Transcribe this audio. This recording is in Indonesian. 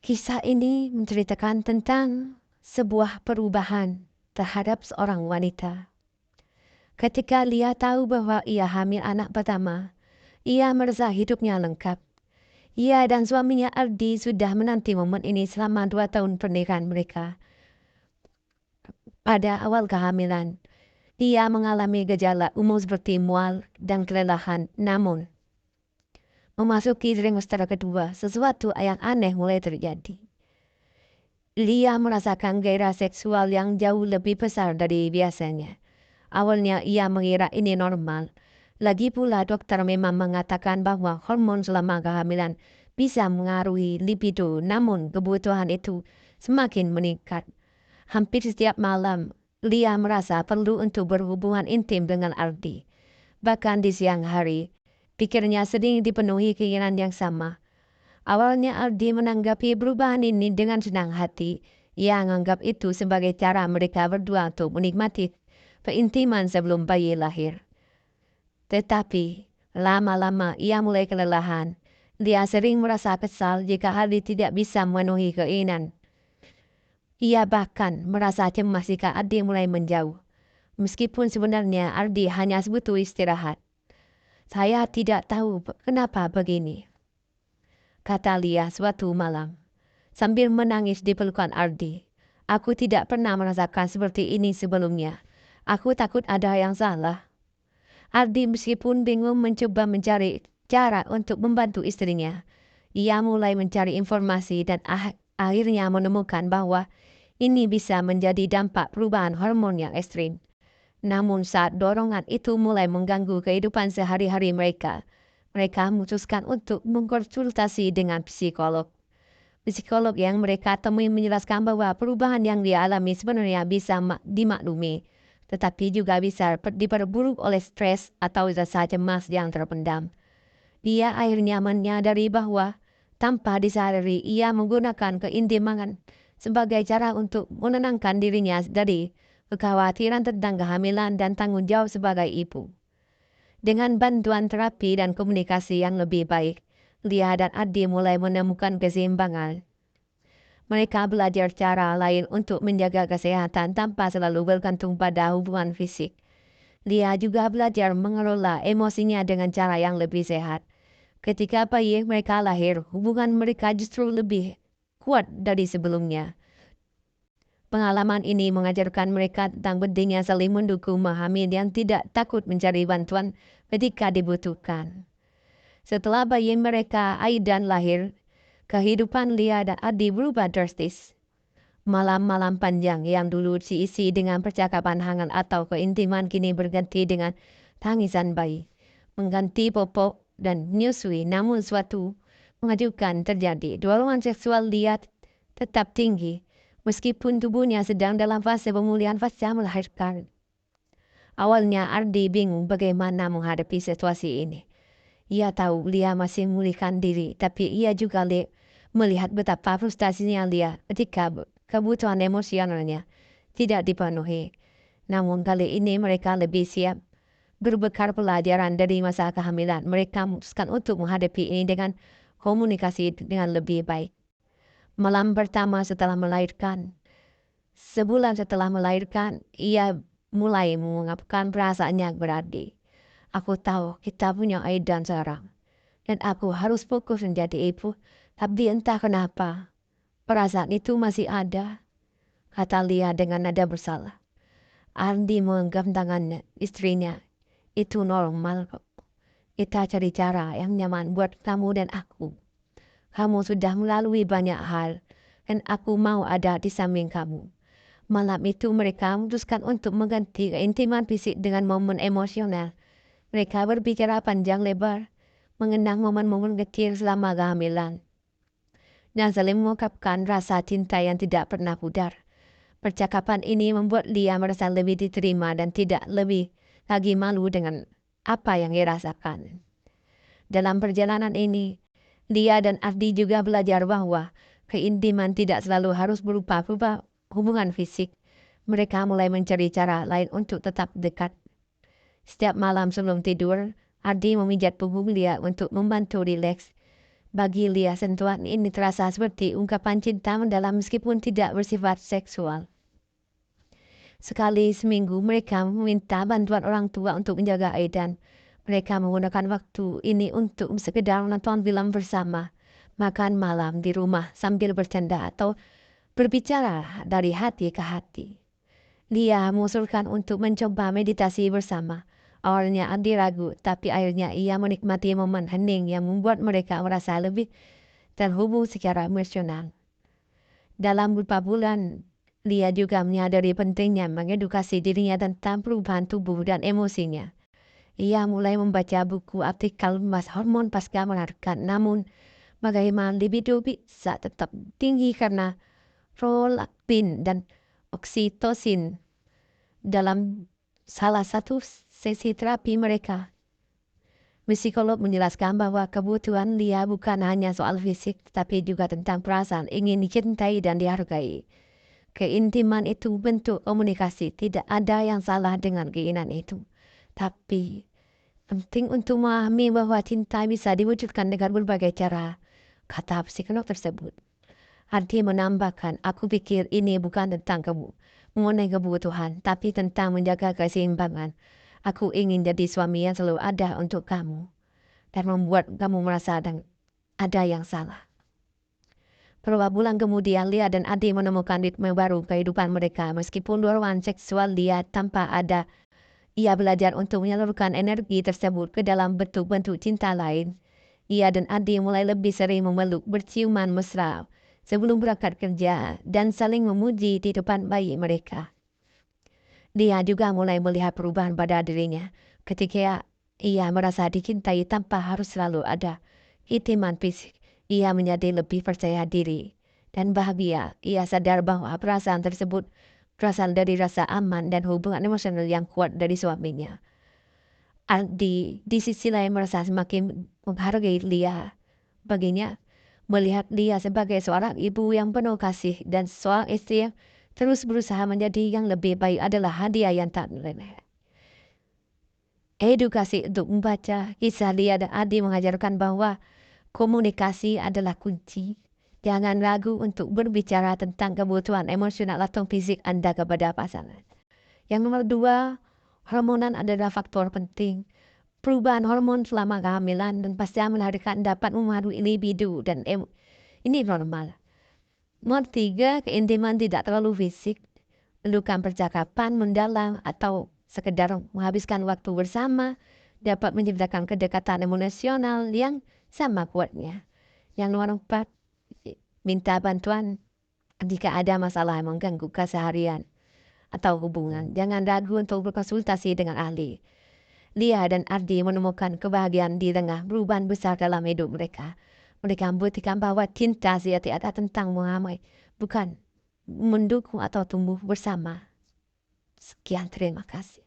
Kisah ini menceritakan tentang sebuah perubahan terhadap seorang wanita. Ketika Lia tahu bahwa ia hamil anak pertama, ia merasa hidupnya lengkap. Ia dan suaminya Ardi sudah menanti momen ini selama 2 tahun pernikahan mereka. Pada awal kehamilan, ia mengalami gejala umum seperti mual dan kelelahan. Namun, memasuki trimester kedua, sesuatu yang aneh mulai terjadi. Lia merasakan gairah seksual yang jauh lebih besar dari biasanya. Awalnya ia mengira ini normal. Lagi pula dokter memang mengatakan bahwa hormon selama kehamilan bisa mengaruhi libido, namun kebutuhan itu semakin meningkat. Hampir setiap malam, Lia merasa perlu untuk berhubungan intim dengan Ardi. Bahkan di siang hari, pikirnya sering dipenuhi keinginan yang sama. Awalnya Ardi menanggapi perubahan ini dengan senang hati. Ia menganggap itu sebagai cara mereka berdua untuk menikmati keintiman sebelum bayi lahir. Tetapi, lama-lama ia mulai kelelahan. Dia sering merasa kesal jika Ardi tidak bisa memenuhi keinginan. Ia bahkan merasa cemas jika Ardi mulai menjauh. Meskipun sebenarnya Ardi hanya butuh istirahat. Saya tidak tahu kenapa begini, kata Lia suatu malam, sambil menangis di pelukan Ardi. Aku tidak pernah merasakan seperti ini sebelumnya. Aku takut ada yang salah. Ardi meskipun bingung mencoba mencari cara untuk membantu istrinya. Ia mulai mencari informasi dan akhirnya menemukan bahwa ini bisa menjadi dampak perubahan hormon yang ekstrim. Namun saat dorongan itu mulai mengganggu kehidupan sehari-hari mereka memutuskan untuk mengkonsultasi dengan psikolog. Psikolog yang mereka temui menjelaskan bahwa perubahan yang dialami sebenarnya bisa dimaklumi, tetapi juga bisa diperburuk oleh stres atau rasa cemas yang terpendam. Dia akhirnya menyadari bahwa tanpa disadari ia menggunakan keintiman sebagai cara untuk menenangkan dirinya dari kekhawatiran tentang kehamilan dan tanggung jawab sebagai ibu. Dengan bantuan terapi dan komunikasi yang lebih baik, Lia dan Adi mulai menemukan keseimbangan. Mereka belajar cara lain untuk menjaga kesehatan tanpa selalu bergantung pada hubungan fisik. Lia juga belajar mengelola emosinya dengan cara yang lebih sehat. Ketika bayi mereka lahir, hubungan mereka justru lebih kuat dari sebelumnya. Pengalaman ini mengajarkan mereka tentang pentingnya saling mendukung memahami dan tidak takut mencari bantuan ketika dibutuhkan. Setelah bayi mereka Aidan lahir, kehidupan Lia dan Adi berubah drastis. Malam-malam panjang yang dulu diisi dengan percakapan hangat atau keintiman kini berganti dengan tangisan bayi, mengganti popok dan menyusui. Namun suatu mengejutkan terjadi. Dorongan seksual Lia tetap tinggi, meskipun tubuhnya sedang dalam fase pemulihan pasca melahirkan. Awalnya Ardi bingung bagaimana menghadapi situasi ini. Ia tahu Lia masih memulihkan diri, tapi ia juga melihat betapa frustasinya Lia ketika kebutuhan emosionalnya tidak dipenuhi. Namun kali ini mereka lebih siap. Berbekal pelajaran dari masa kehamilan, mereka memutuskan untuk menghadapi ini dengan komunikasi dengan lebih baik. Malam pertama setelah melahirkan, sebulan setelah melahirkan, ia mulai mengungkapkan perasaannya berarti. Aku tahu kita punya Aidan sekarang, dan aku harus fokus menjadi ibu, tapi entah kenapa, perasaan itu masih ada, kata Lia dengan nada bersalah. Andi menggenggam tangan istrinya. Itu normal kok. Kita cari cara yang nyaman buat kamu dan aku. Kamu sudah melalui banyak hal, dan aku mau ada di samping kamu. Malam itu mereka memutuskan untuk mengganti keintiman fisik dengan momen emosional. Mereka berbicara panjang lebar, mengenang momen-momen kecil selama kehamilan, dan saling mengungkapkan rasa cinta yang tidak pernah pudar. Percakapan ini membuat Lia merasa lebih diterima dan tidak lebih lagi malu dengan apa yang ia rasakan. Dalam perjalanan ini, Lia dan Ardi juga belajar bahwa keintiman tidak selalu harus berupa hubungan fisik. Mereka mulai mencari cara lain untuk tetap dekat. Setiap malam sebelum tidur, Ardi memijat punggung Lia untuk membantu rileks. Bagi Lia, sentuhan ini terasa seperti ungkapan cinta mendalam meskipun tidak bersifat seksual. Sekali seminggu mereka meminta bantuan orang tua untuk menjaga Aidan. Mereka menggunakan waktu ini untuk sekedar menonton film bersama, makan malam di rumah sambil bercanda atau berbicara dari hati ke hati. Lia mengusulkan untuk mencoba meditasi bersama. Awalnya Andi ragu, tapi akhirnya ia menikmati momen hening yang membuat mereka merasa lebih terhubung secara emosional. Dalam beberapa bulan, Lia juga menyadari pentingnya mengedukasi dirinya tentang perubahan tubuh dan emosinya. Ia mulai membaca buku artikel membahas hormon pasca melahirkan, namun bagaimana libido bisa tetap tinggi karena prolaktin dan oksitosin dalam salah satu sesi terapi mereka. Psikolog menjelaskan bahwa kebutuhan Lia bukan hanya soal fisik, tapi juga tentang perasaan ingin dicintai dan dihargai. Keintiman itu bentuk komunikasi, tidak ada yang salah dengan keinginan itu. Tapi penting untuk memahami bahwa cinta bisa diwujudkan dengan berbagai cara, kata psikolog tersebut. Arti menambahkan, aku pikir ini bukan tentang mengenai kebutuhan, tapi tentang menjaga keseimbangan. Aku ingin jadi suami yang selalu ada untuk kamu dan membuat kamu merasa ada yang salah. Beberapa bulan kemudian, Lia dan Adi menemukan ritme baru kehidupan mereka. Meskipun dorongan seksual Lia tanpa ada, ia belajar untuk menyalurkan energi tersebut ke dalam bentuk-bentuk cinta lain. Ia dan Adi mulai lebih sering memeluk, berciuman mesra sebelum berangkat kerja, dan saling memuji di depan bayi mereka. Dia juga mulai melihat perubahan pada dirinya ketika ia merasa dicintai tanpa harus selalu ada intiman fisik. Ia menjadi lebih percaya diri dan bahagia. Ia sadar bahwa perasaan tersebut berasal dari rasa aman dan hubungan emosional yang kuat dari suaminya. Di sisi lain merasa semakin menghargai Lia. Baginya, melihat Lia sebagai seorang ibu yang penuh kasih dan seorang istri yang terus berusaha menjadi yang lebih baik adalah hadiah yang tak ternilai. Edukasi untuk membaca kisah Lia dan Adi mengajarkan bahwa komunikasi adalah kunci. Jangan ragu untuk berbicara tentang kebutuhan emosional atau fisik Anda kepada pasangan. Yang nomor 2, hormonan adalah faktor penting. Perubahan hormon selama kehamilan dan pasca melahirkan dapat mempengaruhi libido dan ini normal. Nomor 3, keintiman tidak terlalu fisik. Perlukan percakapan mendalam atau sekedar menghabiskan waktu bersama dapat menciptakan kedekatan emosional yang sama kuatnya. Yang nomor 4, minta bantuan jika ada masalah yang mengganggu keseharian atau hubungan. Jangan ragu untuk berkonsultasi dengan ahli. Lia dan Ardi menemukan kebahagiaan di tengah perubahan besar dalam hidup mereka. Mereka membuktikan bahwa cinta sejati adalah tentang mengamai, bukan mendukung atau tumbuh bersama. Sekian, terima kasih.